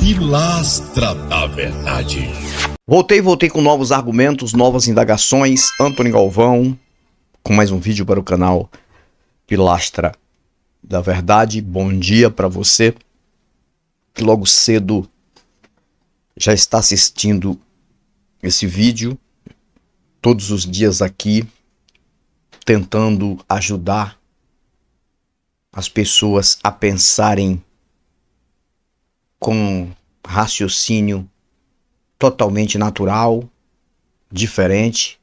Pilastra da Verdade. Voltei com novos argumentos, novas indagações. Antônio Galvão, com mais um vídeo para o canal Pilastra da Verdade. Bom dia para você que logo cedo já está assistindo esse vídeo. Todos os dias aqui, tentando ajudar as pessoas a pensarem com raciocínio totalmente natural, diferente.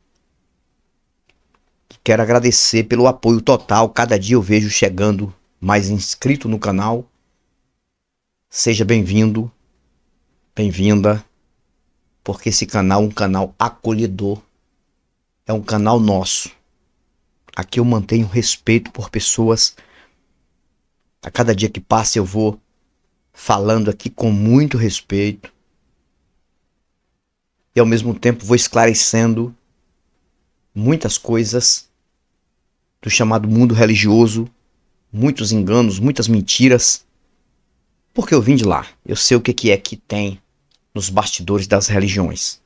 Quero agradecer pelo apoio total. Cada dia eu vejo chegando mais inscrito no canal. Seja bem-vindo, bem-vinda, porque esse canal é um canal acolhedor. É um canal nosso. Aqui eu mantenho respeito por pessoas. A cada dia que passa eu vou falando aqui com muito respeito. E ao mesmo tempo vou esclarecendo muitas coisas do chamado mundo religioso, muitos enganos, muitas mentiras, porque eu vim de lá. Eu sei o que é que tem nos bastidores das religiões.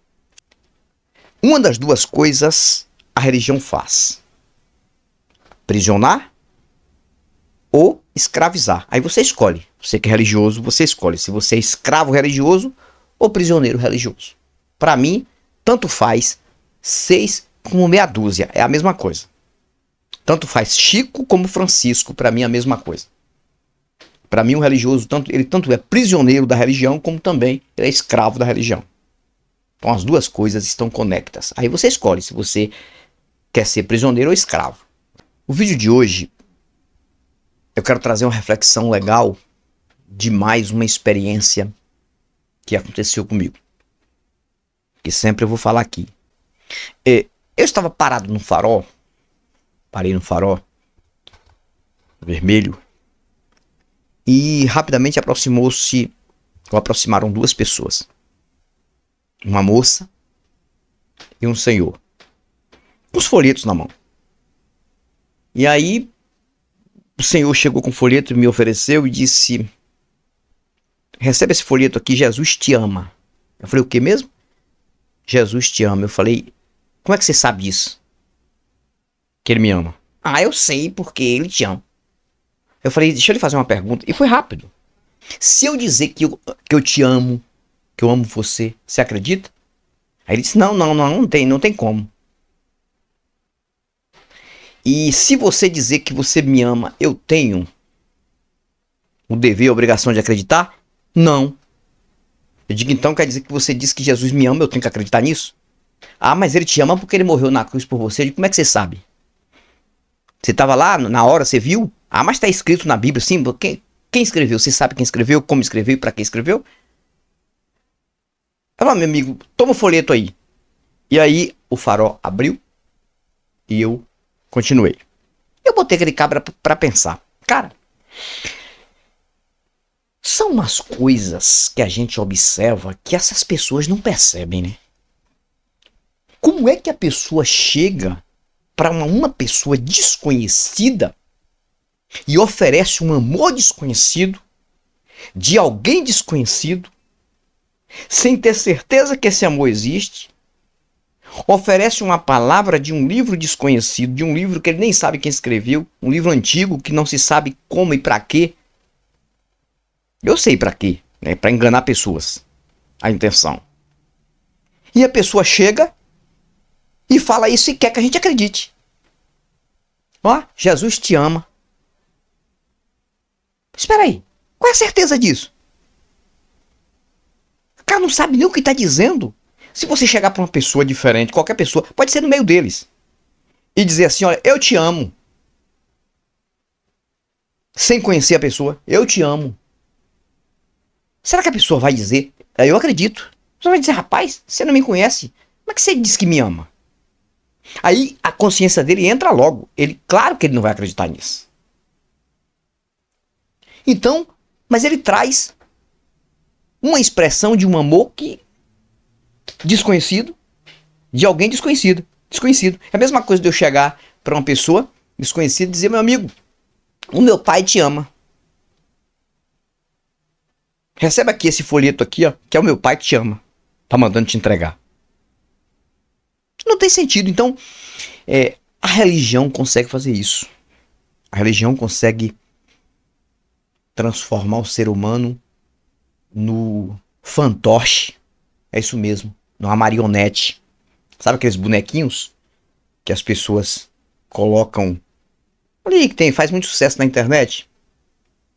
Uma das duas coisas a religião faz: aprisionar ou escravizar. Aí você escolhe. Você que é religioso, você escolhe se você é escravo religioso ou prisioneiro religioso. Para mim, tanto faz 6 como meia dúzia. É a mesma coisa. Tanto faz Chico como Francisco. Para mim é a mesma coisa. Para mim, o religioso, ele tanto é prisioneiro da religião, como também ele é escravo da religião. Então as duas coisas estão conectadas. Aí você escolhe se você quer ser prisioneiro ou escravo. O vídeo de hoje, eu quero trazer uma reflexão legal de mais uma experiência que aconteceu comigo, que sempre eu vou falar aqui. Eu estava parado no farol, parei no farol vermelho, e rapidamente aproximaram duas pessoas. Uma moça e um senhor, com os folhetos na mão. E aí o senhor chegou com o folheto e me ofereceu e disse: recebe esse folheto aqui, Jesus te ama. Eu falei: o que mesmo? Jesus te ama. Eu falei: como é que você sabe disso? Que ele me ama? Ah, eu sei porque ele te ama. Eu falei: deixa eu lhe fazer uma pergunta. E foi rápido. Se eu dizer que eu te amo, que eu amo você, você acredita? Aí ele disse: não tem como. E se você dizer que você me ama, eu tenho o dever, a obrigação de acreditar? Não. Eu digo: então quer dizer que você diz que Jesus me ama, eu tenho que acreditar nisso? Ah, mas ele te ama porque ele morreu na cruz por você. Eu digo: como é que você sabe? Você estava lá na hora, você viu? Ah, mas está escrito na Bíblia, sim. Quem escreveu? Você sabe quem escreveu, como escreveu e para quem escreveu? Ela: meu amigo, toma o folheto aí. E aí o farol abriu e eu continuei. Eu botei aquele cabra pra pensar. Cara, são umas coisas que a gente observa que essas pessoas não percebem, né? Como é que a pessoa chega para uma pessoa desconhecida e oferece um amor desconhecido, de alguém desconhecido, sem ter certeza que esse amor existe? Oferece uma palavra de um livro desconhecido, de um livro que ele nem sabe quem escreveu, um livro antigo que não se sabe como e para quê. Eu sei para quê, né? Para enganar pessoas, a intenção. E a pessoa chega e fala isso e quer que a gente acredite. Ó, Jesus te ama. Espera aí, qual é a certeza disso? O cara não sabe nem o que está dizendo. Se você chegar para uma pessoa diferente, qualquer pessoa, pode ser no meio deles, e dizer assim: olha, eu te amo, sem conhecer a pessoa, eu te amo. Será que a pessoa vai dizer: eu acredito? A pessoa vai dizer: rapaz, você não me conhece, como é que você diz que me ama? Aí a consciência dele entra logo. Claro que ele não vai acreditar nisso. Então, mas ele traz uma expressão de um amor que desconhecido, de alguém desconhecido. É a mesma coisa de eu chegar para uma pessoa desconhecida e dizer: meu amigo, o meu pai te ama. Recebe aqui esse folheto aqui, ó, que é o meu pai que te ama. Tá mandando te entregar. Não tem sentido. Então, a religião consegue fazer isso. A religião consegue transformar o ser humano no fantoche. É isso mesmo. Numa marionete. Sabe aqueles bonequinhos que as pessoas colocam ali, que faz muito sucesso na internet,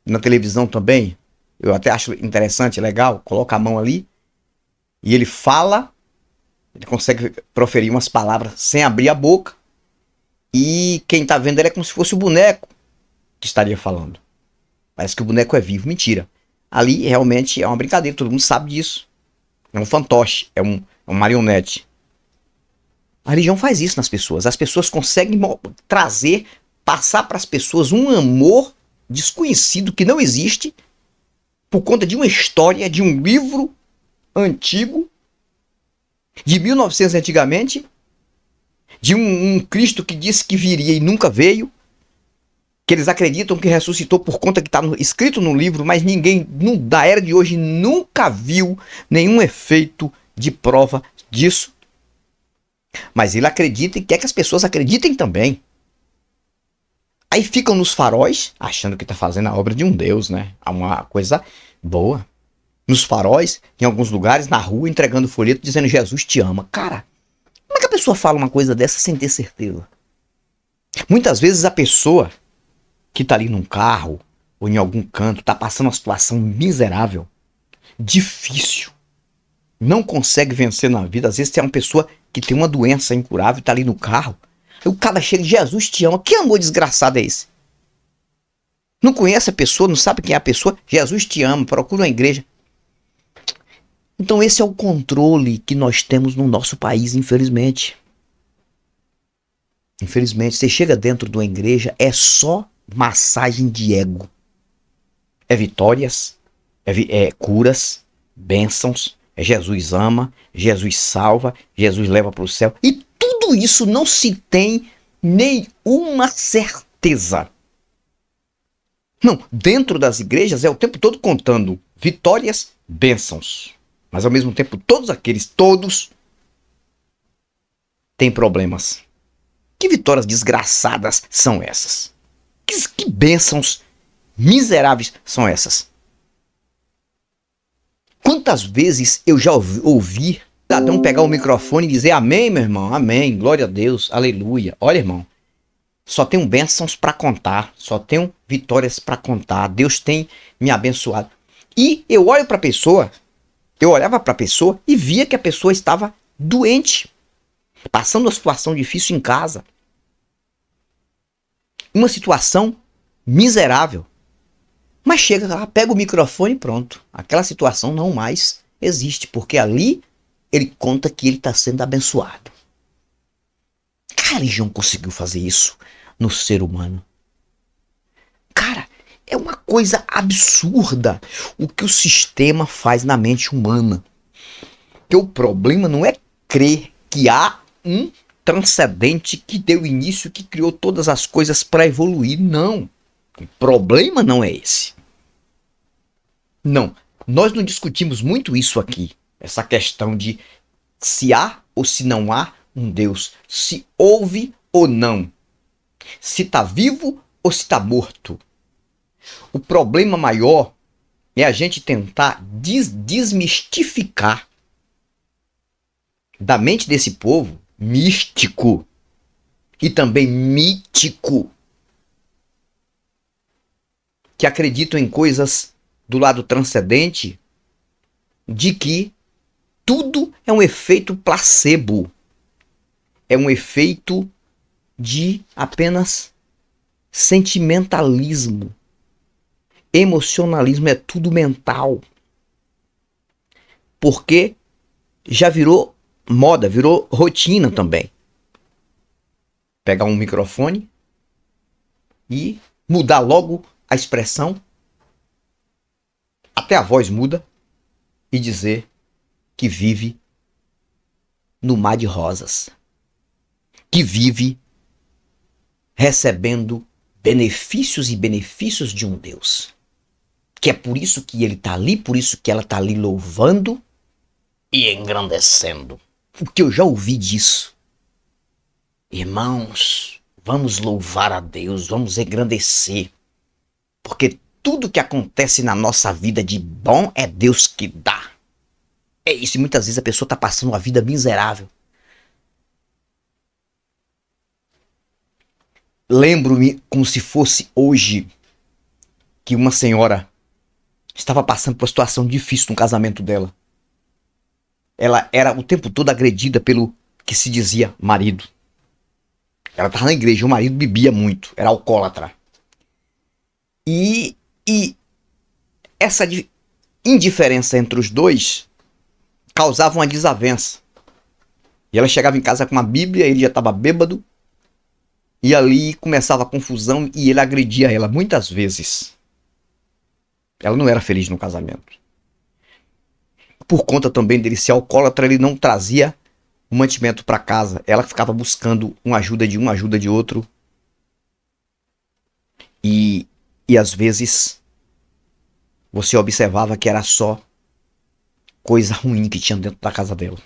na televisão também. Eu até acho interessante, legal. Coloca a mão ali e ele fala, ele consegue proferir umas palavras sem abrir a boca. E quem tá vendo ele é como se fosse o boneco que estaria falando. Parece que o boneco é vivo. Mentira. Ali realmente é uma brincadeira, todo mundo sabe disso. É um fantoche, é um marionete. A religião faz isso nas pessoas. As pessoas conseguem trazer, passar para as pessoas um amor desconhecido que não existe por conta de uma história, de um livro antigo, de 1900 antigamente, de um Cristo que disse que viria e nunca veio, que eles acreditam que ressuscitou por conta que está escrito no livro, mas ninguém da era de hoje nunca viu nenhum efeito de prova disso. Mas ele acredita e quer que as pessoas acreditem também. Aí ficam nos faróis, achando que está fazendo a obra de um Deus, né? Uma coisa boa. Nos faróis, em alguns lugares, na rua, entregando folheto dizendo Jesus te ama. Cara, como é que a pessoa fala uma coisa dessa sem ter certeza? Muitas vezes a pessoa que tá ali num carro ou em algum canto tá passando uma situação miserável, difícil, não consegue vencer na vida. Às vezes tem uma pessoa que tem uma doença incurável e tá ali no carro. Aí o cara chega e Jesus te ama. Que amor desgraçado é esse? Não conhece a pessoa, não sabe quem é a pessoa. Jesus te ama, procura uma igreja. Então esse é o controle que nós temos no nosso país, infelizmente. Infelizmente, você chega dentro de uma igreja, é só massagem de ego. É vitórias, é curas, bênçãos, é Jesus ama, Jesus salva, Jesus leva para o céu. E tudo isso não se tem nenhuma certeza. Não, dentro das igrejas é o tempo todo contando vitórias, bênçãos. Mas ao mesmo tempo, todos têm problemas. Que vitórias desgraçadas são essas? Que bênçãos miseráveis são essas? Quantas vezes eu já ouvi cidadão pegar o microfone e dizer amém, meu irmão, amém, glória a Deus, aleluia. Olha, irmão, só tenho bênçãos para contar, só tenho vitórias para contar. Deus tem me abençoado. E eu olho para a pessoa, eu olhava para a pessoa e via que a pessoa estava doente, passando uma situação difícil em casa. Uma situação miserável. Mas chega lá, pega o microfone e pronto. Aquela situação não mais existe, porque ali ele conta que ele está sendo abençoado. A religião conseguiu fazer isso no ser humano. Cara, é uma coisa absurda o que o sistema faz na mente humana. Porque o problema não é crer que há um transcendente que deu início, que criou todas as coisas para evoluir. Não. O problema não é esse. Não. Nós não discutimos muito isso aqui. Essa questão de se há ou se não há um Deus. Se houve ou não. Se está vivo ou se está morto. O problema maior é a gente tentar desmistificar da mente desse povo místico e também mítico, que acreditam em coisas do lado transcendente, de que tudo é um efeito placebo, é um efeito de apenas sentimentalismo, emocionalismo, é tudo mental, porque já virou moda, virou rotina também. Pegar um microfone e mudar logo a expressão, até a voz muda, e dizer que vive no mar de rosas, que vive recebendo benefícios e benefícios de um Deus. Que é por isso que ele tá ali, por isso que ela tá ali louvando e engrandecendo. Porque eu já ouvi disso. Irmãos, vamos louvar a Deus, vamos engrandecer. Porque tudo que acontece na nossa vida de bom é Deus que dá. É isso, e muitas vezes a pessoa está passando uma vida miserável. Lembro-me como se fosse hoje que uma senhora estava passando por uma situação difícil no casamento dela. Ela era o tempo todo agredida pelo que se dizia marido. Ela estava na igreja, o marido bebia muito, era alcoólatra. E essa indiferença entre os dois causava uma desavença. E ela chegava em casa com uma Bíblia, ele já estava bêbado, e ali começava a confusão e ele agredia ela muitas vezes. Ela não era feliz no casamento. Por conta também dele ser alcoólatra, ele não trazia o mantimento para casa. Ela ficava buscando uma ajuda de um, ajuda de outro. E às vezes você observava que era só coisa ruim que tinha dentro da casa dela.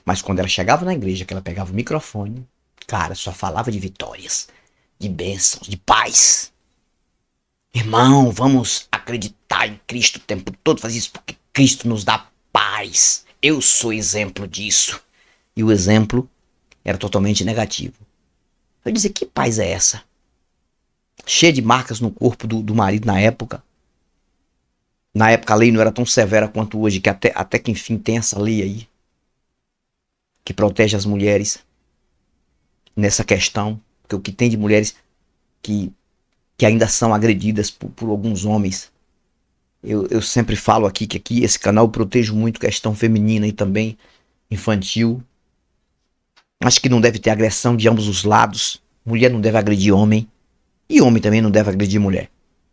Mas quando ela chegava na igreja, que ela pegava o microfone, cara, só falava de vitórias, de bênçãos, de paz. Irmão, vamos acreditar em Cristo o tempo todo, fazer isso porque Cristo nos dá paz. Eu sou exemplo disso. E o exemplo era totalmente negativo. Eu dizia, que paz é essa? Cheia de marcas no corpo do marido na época. Na época a lei não era tão severa quanto hoje, que até que enfim tem essa lei aí, que protege as mulheres nessa questão. Porque o que tem de mulheres que ainda são agredidas por alguns homens. Eu sempre falo aqui que aqui esse canal eu protejo muito questão feminina e também infantil. Acho que não deve ter agressão de ambos os lados. Mulher não deve agredir homem. E homem também não deve agredir mulher.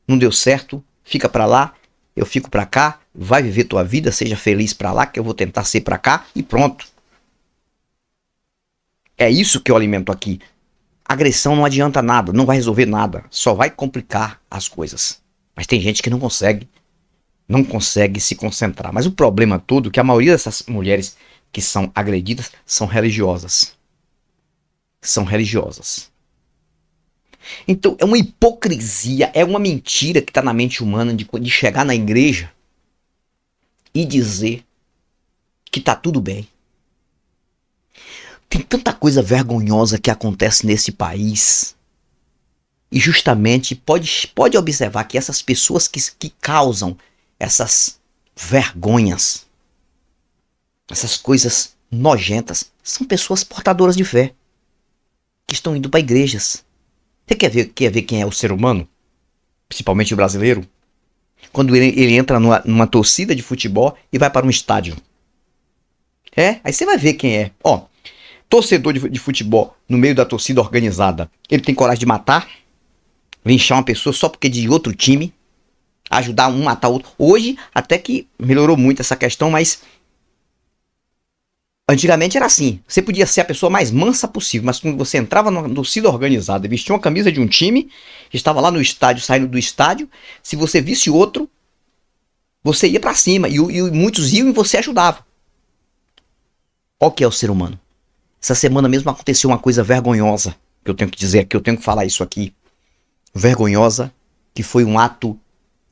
Não deu certo, fica pra lá, eu fico pra cá, vai viver tua vida, seja feliz pra lá, que eu vou tentar ser pra cá e pronto. É isso que eu alimento aqui. Agressão não adianta nada, não vai resolver nada, só vai complicar as coisas. Mas tem gente que não consegue se concentrar. Mas o problema todo é que a maioria dessas mulheres que são agredidas são religiosas. São religiosas. Então é uma hipocrisia, é uma mentira que está na mente humana de chegar na igreja e dizer que tá tudo bem. Tem tanta coisa vergonhosa que acontece nesse país. E justamente pode observar que essas pessoas que causam essas vergonhas, essas coisas nojentas, são pessoas portadoras de fé, que estão indo para igrejas. Você quer ver quem é o ser humano? Principalmente o brasileiro? Quando ele entra numa torcida de futebol e vai para um estádio. Aí você vai ver quem é. Ó, torcedor de futebol no meio da torcida organizada, ele tem coragem de matar, linchar uma pessoa só porque é de outro time, ajudar um a matar outro. Hoje até que melhorou muito essa questão, mas antigamente era assim. Você podia ser a pessoa mais mansa possível, mas quando você entrava numa torcida organizada e vestia uma camisa de um time, estava lá no estádio, saindo do estádio, se você visse outro, você ia pra cima e muitos iam e você ajudava. Olha o que é o ser humano. Essa semana mesmo aconteceu uma coisa vergonhosa, que eu tenho que dizer aqui, eu tenho que falar isso aqui. Vergonhosa, que foi um ato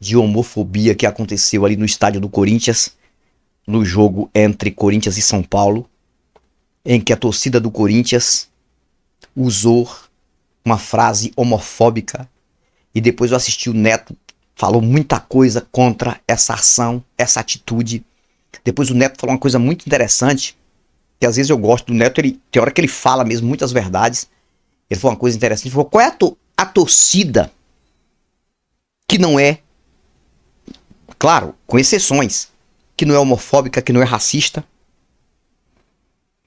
de homofobia que aconteceu ali no estádio do Corinthians, no jogo entre Corinthians e São Paulo, em que a torcida do Corinthians usou uma frase homofóbica e depois eu assisti o Neto, falou muita coisa contra essa ação, essa atitude. Depois o Neto falou uma coisa muito interessante, que às vezes eu gosto do Neto, tem hora que ele fala mesmo muitas verdades. Ele falou uma coisa interessante, ele falou, qual é a torcida que não é, claro, com exceções, que não é homofóbica, que não é racista?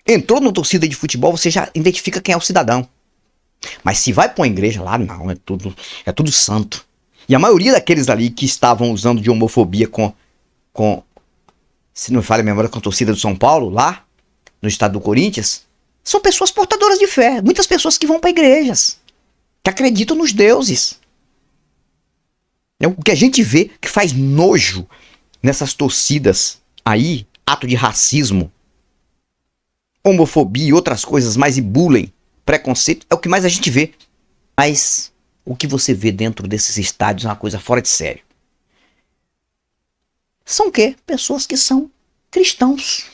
Entrou numa torcida de futebol, você já identifica quem é o cidadão. Mas se vai pra uma igreja lá, não, é tudo santo. E a maioria daqueles ali que estavam usando de homofobia com se não me falha a memória, com a torcida do São Paulo, lá no estado do Corinthians, são pessoas portadoras de fé. Muitas pessoas que vão para igrejas, que acreditam nos deuses. O que a gente vê que faz nojo nessas torcidas aí, ato de racismo, homofobia e outras coisas mais, e bullying, preconceito, é o que mais a gente vê. Mas o que você vê dentro desses estádios é uma coisa fora de sério. São o quê? Pessoas que são cristãos.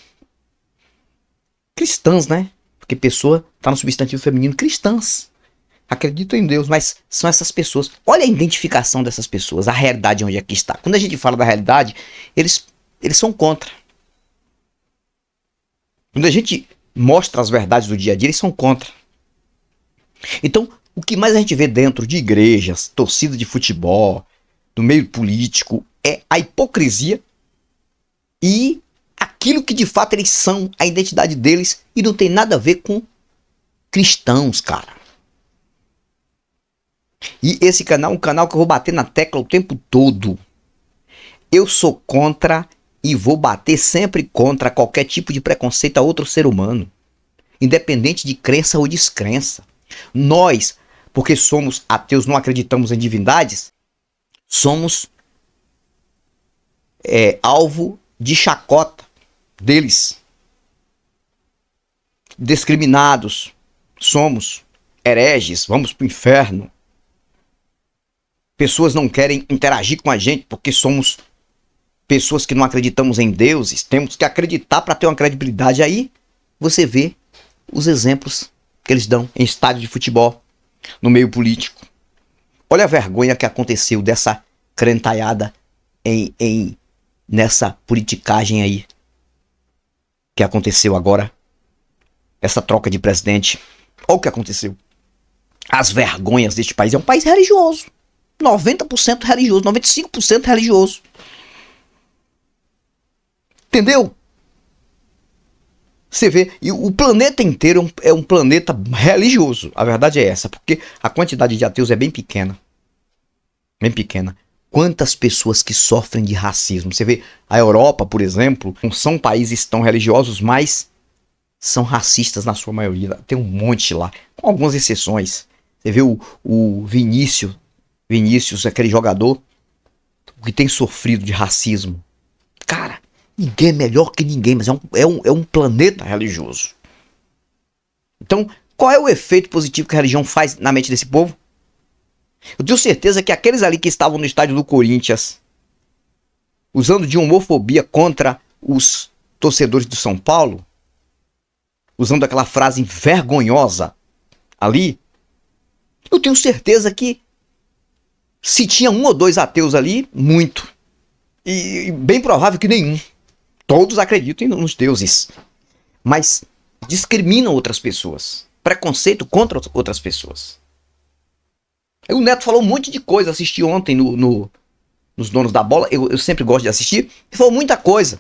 Cristãs, né? Porque pessoa tá no substantivo feminino, cristãs. Acreditam em Deus, mas são essas pessoas. Olha a identificação dessas pessoas, a realidade onde é que está. Quando a gente fala da realidade, eles são contra. Quando a gente mostra as verdades do dia a dia, eles são contra. Então, o que mais a gente vê dentro de igrejas, torcida de futebol, no meio político, é a hipocrisia e aquilo que de fato eles são, a identidade deles, e não tem nada a ver com cristãos, cara. E esse canal é um canal que eu vou bater na tecla o tempo todo. Eu sou contra e vou bater sempre contra qualquer tipo de preconceito a outro ser humano, independente de crença ou descrença. Nós, porque somos ateus, não acreditamos em divindades, somos alvo de chacota deles. Discriminados, somos hereges, vamos pro inferno. Pessoas não querem interagir com a gente porque somos pessoas que não acreditamos em deuses. Temos que acreditar para ter uma credibilidade. Aí você vê os exemplos que eles dão em estádio de futebol, no meio político. Olha a vergonha que aconteceu dessa crentalhada nessa politicagem aí que aconteceu agora, essa troca de presidente. Olha o que aconteceu. As vergonhas deste país. É um país religioso, 90% religioso, 95% religioso. Entendeu? Você vê, e o planeta inteiro é um planeta religioso. A verdade é essa, porque a quantidade de ateus é bem pequena. Bem pequena. Quantas pessoas que sofrem de racismo. Você vê, a Europa, por exemplo, não são países tão religiosos, mas são racistas na sua maioria. Tem um monte lá, com algumas exceções. Você vê o Vinícius, aquele jogador que tem sofrido de racismo. Cara, ninguém é melhor que ninguém, mas é um planeta religioso. Então, qual é o efeito positivo que a religião faz na mente desse povo? Eu tenho certeza que aqueles ali que estavam no estádio do Corinthians, usando de homofobia contra os torcedores do São Paulo, usando aquela frase vergonhosa ali, eu tenho certeza que se tinha um ou dois ateus ali, muito. E bem provável que nenhum. Todos acreditam nos deuses, mas discriminam outras pessoas. Preconceito contra outras pessoas. Aí o Neto falou um monte de coisa. Assisti ontem nos Donos da Bola. Eu sempre gosto de assistir. Ele falou muita coisa.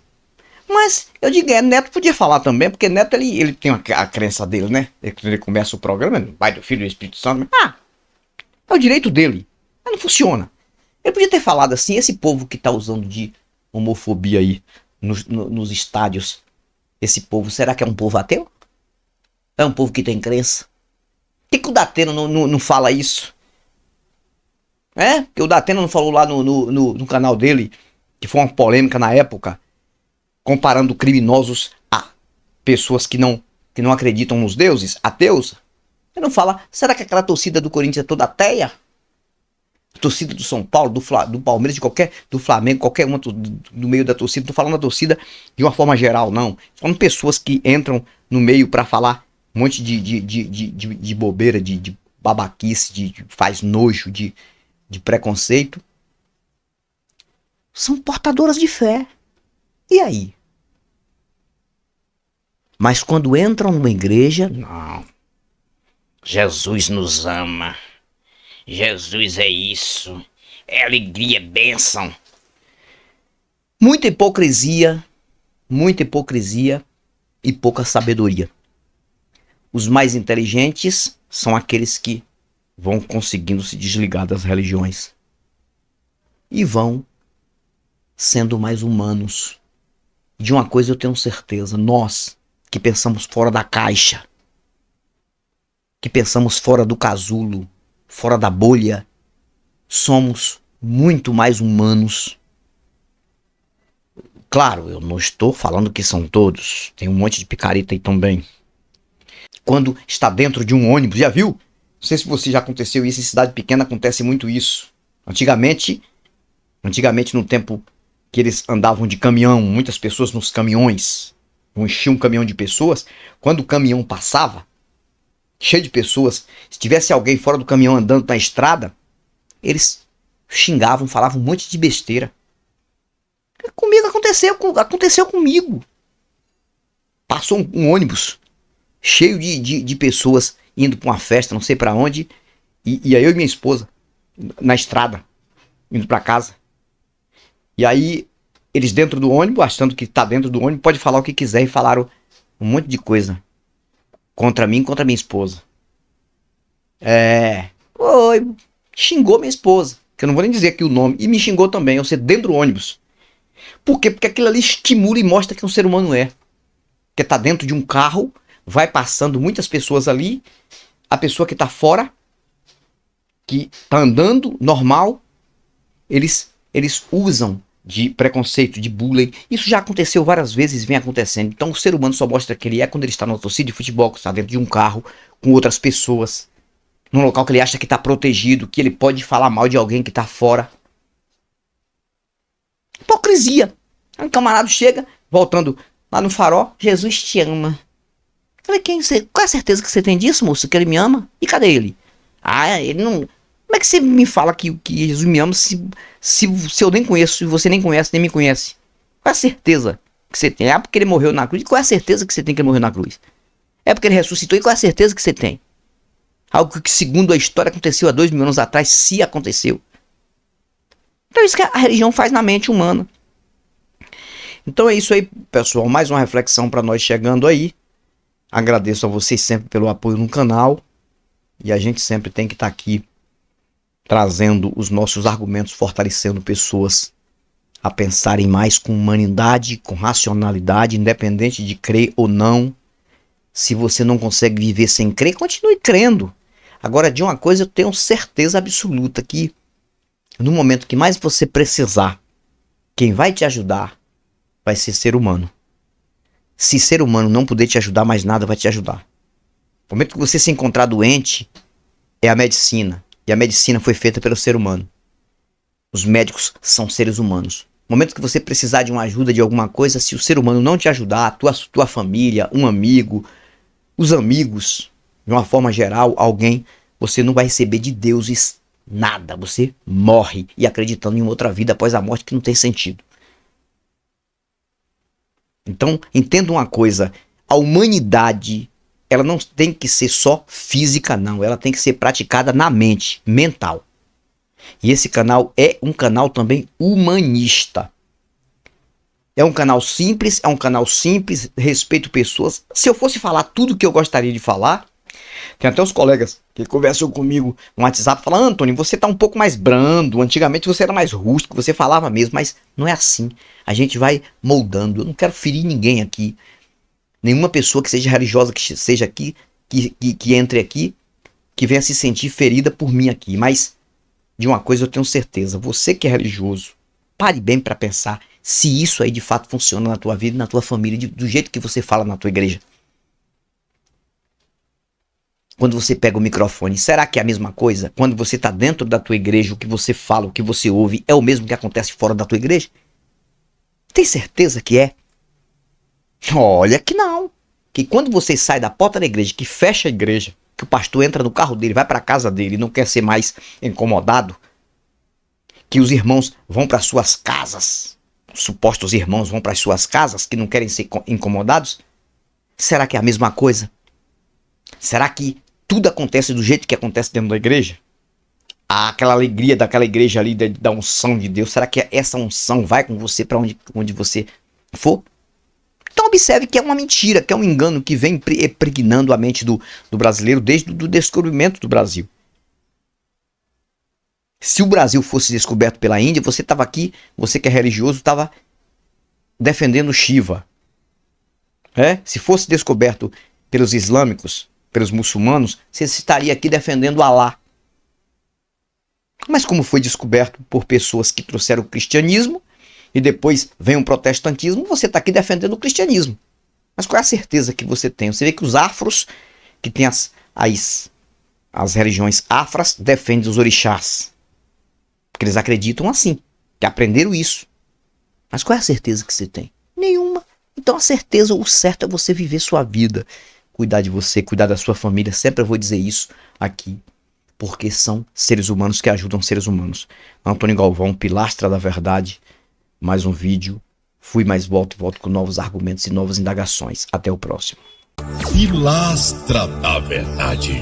Mas eu digo, Neto podia falar também, porque Neto ele tem a crença dele, né? Ele começa o programa, Pai do Filho e do Espírito Santo. É o direito dele. Mas não funciona. Ele podia ter falado assim, esse povo que tá usando de homofobia aí nos estádios, esse povo, será que é um povo ateu? É um povo que tem crença? Por que o Datena não fala isso? Porque o Datena não falou lá no canal dele, que foi uma polêmica na época, comparando criminosos a pessoas que não acreditam nos deuses, ateus. Ele não fala, será que aquela torcida do Corinthians é toda ateia? Torcida do São Paulo, do Palmeiras, do Flamengo, qualquer uma do meio da torcida. Não tô falando da torcida de uma forma geral, não. Tô falando pessoas que entram no meio para falar um monte de bobeira, de babaquice, faz nojo, de preconceito. São portadoras de fé. E aí? Mas quando entram numa igreja, não. Jesus nos ama. Jesus é isso, é alegria, é bênção. Muita hipocrisia e pouca sabedoria. Os mais inteligentes são aqueles que vão conseguindo se desligar das religiões e vão sendo mais humanos. De uma coisa eu tenho certeza, nós que pensamos fora da caixa, que pensamos fora do casulo, fora da bolha, somos muito mais humanos. Claro, eu não estou falando que são todos. Tem um monte de picareta aí também. Quando está dentro de um ônibus, já viu? Não sei se você já aconteceu isso, em cidade pequena acontece muito isso. Antigamente no tempo que eles andavam de caminhão, muitas pessoas nos caminhões, enchiam um caminhão de pessoas, quando o caminhão passava, cheio de pessoas, se tivesse alguém fora do caminhão andando na estrada, eles xingavam, falavam um monte de besteira. Comigo aconteceu comigo. Passou um ônibus cheio de pessoas indo para uma festa, não sei para onde, e aí eu e minha esposa na estrada, indo para casa. E aí eles dentro do ônibus, achando que tá dentro do ônibus, pode falar o que quiser, e falaram um monte de coisa contra mim, contra minha esposa. Oi, xingou minha esposa, que eu não vou nem dizer aqui o nome, e me xingou também, eu ser dentro do ônibus. Por quê? Porque aquilo ali estimula e mostra que um ser humano é. Que tá dentro de um carro, vai passando muitas pessoas ali, a pessoa que tá fora, que tá andando normal, eles usam de preconceito, de bullying. Isso já aconteceu várias vezes, vem acontecendo. Então o ser humano só mostra que ele é quando ele está numa torcida de futebol, que está dentro de um carro, com outras pessoas, num local que ele acha que está protegido, que ele pode falar mal de alguém que está fora. Hipocrisia. Aí um camarada chega, voltando lá no farol, Jesus te ama. Falei, qual é a certeza que você tem disso, moço? Que ele me ama? E cadê ele? Ah, ele não... Como é que você me fala que Jesus me ama se eu nem conheço, e você nem conhece, nem me conhece? Qual é a certeza que você tem? Ah, porque ele morreu na cruz. E qual é a certeza que você tem que ele morreu na cruz? É porque ele ressuscitou. E qual é a certeza que você tem? Algo que, segundo a história, aconteceu há 2.000 anos atrás, se aconteceu. Então é isso que a religião faz na mente humana. Então é isso aí, pessoal. Mais uma reflexão para nós chegando aí. Agradeço a vocês sempre pelo apoio no canal. E a gente sempre tem que estar aqui trazendo os nossos argumentos, fortalecendo pessoas a pensarem mais com humanidade, com racionalidade, independente de crer ou não. Se você não consegue viver sem crer, continue crendo. Agora, de uma coisa eu tenho certeza absoluta, que no momento que mais você precisar, quem vai te ajudar vai ser humano. Se ser humano não puder te ajudar, mais nada vai te ajudar. No momento que você se encontrar doente, é a medicina. E a medicina foi feita pelo ser humano. Os médicos são seres humanos. No momento que você precisar de uma ajuda de alguma coisa, se o ser humano não te ajudar, a tua família, um amigo, os amigos, de uma forma geral, alguém, você não vai receber de Deus nada. Você morre e acreditando em outra vida após a morte que não tem sentido. Então, entenda uma coisa. A humanidade, ela não tem que ser só física, não. Ela tem que ser praticada na mente, mental. E esse canal é um canal também humanista. É um canal simples, respeito pessoas. Se eu fosse falar tudo que eu gostaria de falar, tem até os colegas que conversam comigo no WhatsApp, falam, Antônio, você tá um pouco mais brando, antigamente você era mais rústico, você falava mesmo, mas não é assim. A gente vai moldando. Eu não quero ferir ninguém aqui. Nenhuma pessoa que seja religiosa, que seja aqui, que entre aqui, que venha se sentir ferida por mim aqui. Mas de uma coisa eu tenho certeza, você que é religioso, pare bem para pensar se isso aí de fato funciona na tua vida e na tua família, do jeito que você fala na tua igreja. Quando você pega o microfone, será que é a mesma coisa? Quando você está dentro da tua igreja, o que você fala, o que você ouve, é o mesmo que acontece fora da tua igreja? Tem certeza que é? Olha que não. Que quando você sai da porta da igreja, que fecha a igreja, que o pastor entra no carro dele, vai para a casa dele e não quer ser mais incomodado, que os irmãos vão para suas casas, supostos irmãos vão para as suas casas, que não querem ser incomodados, será que é a mesma coisa? Será que tudo acontece do jeito que acontece dentro da igreja? Aquela alegria daquela igreja ali, da unção de Deus, será que essa unção vai com você para onde você for? Então observe que é uma mentira, que é um engano que vem impregnando a mente do brasileiro desde o descobrimento do Brasil. Se o Brasil fosse descoberto pela Índia, você estava aqui, você que é religioso, estava defendendo Shiva. Se fosse descoberto pelos islâmicos, pelos muçulmanos, você estaria aqui defendendo Alá. Mas como foi descoberto por pessoas que trouxeram o cristianismo e depois vem um protestantismo, você está aqui defendendo o cristianismo. Mas qual é a certeza que você tem? Você vê que os afros, que tem as religiões afras, defendem os orixás. Porque eles acreditam assim, que aprenderam isso. Mas qual é a certeza que você tem? Nenhuma. Então a certeza, o certo é você viver sua vida, cuidar de você, cuidar da sua família. Sempre eu vou dizer isso aqui, porque são seres humanos que ajudam seres humanos. Antônio Galvão, Pilastra da Verdade, mais um vídeo. Fui, mais volto e volto com novos argumentos e novas indagações. Até o próximo. Pilastra da Verdade.